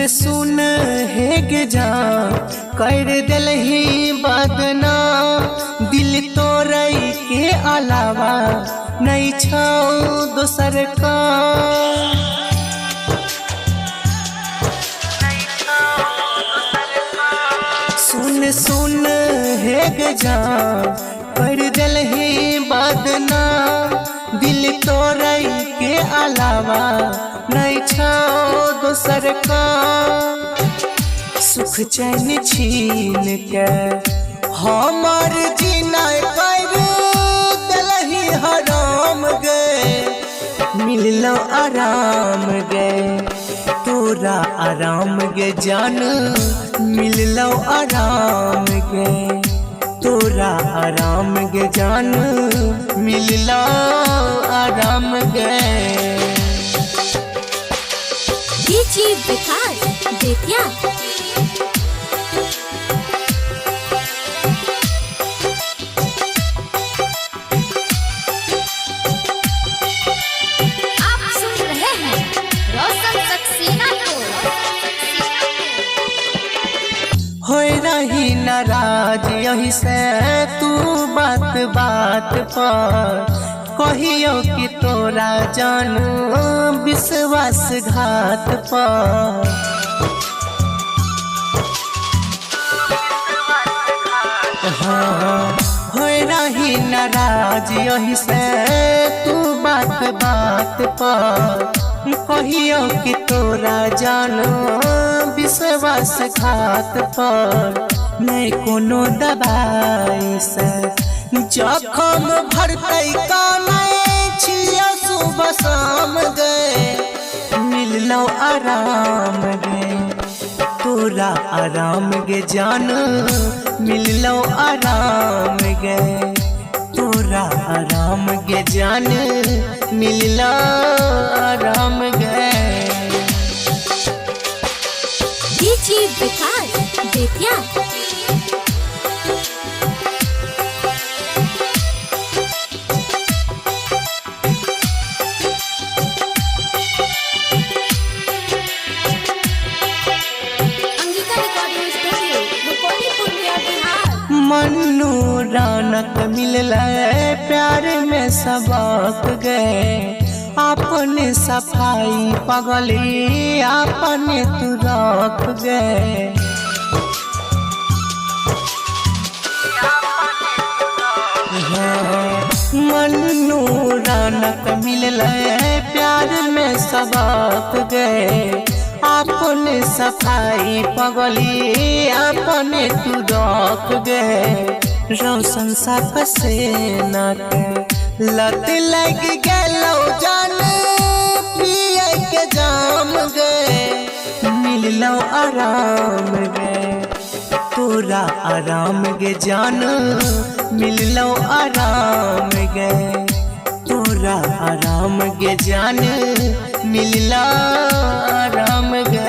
सुन है गे जा कर दिल ही बदना दिल तोरई के अलावा नहीं छाओ दोसर का। सुन है गे जा कर दिल ही बदना दिल तोरई के अलावा नहीं छाओ दोसर का। सुख चैन छीन के हमार जीना कर दिलही हराम गे मिललो आराम गे तोरा आराम गे जान मिललो आराम गे तोरा आराम गे जान मिललो आराम गे। डीजे विकास बेतिया आप सुन रहे हैं रोशन सक्सेना को। होय रही नाराज यही से तू बात बात पर कहियो कि तोरा जानू विश्वासघात पर। हाँ होय रही नाराज यही से तू बात बात पर कहियो कि तोरा जानू विश्वासघात पर। नहीं कोनो दवाई से जखम भरतै का नहीं छिया सुबह शाम गे मिललो आराम गे तोरा आराम गे जान मिललो आराम गे तोरा आराम गे जान मिललो आराम गे। डीजे विकास बेतिया मन्नू रौनक मिलल प्यार में सबक गए अपने सफाई पगली अपने तू रख गए। मन्नू रौनक मिलल प्यार में सबक गए अपने सफाई पगली अपने तू रख गए। रोशन सक्सेना के लत लग गलो जान पिए के जाम गे मिललो आराम गे तोरा आराम गे जान मिललो आराम गे तोरा आराम गे जान मिललो आराम गे।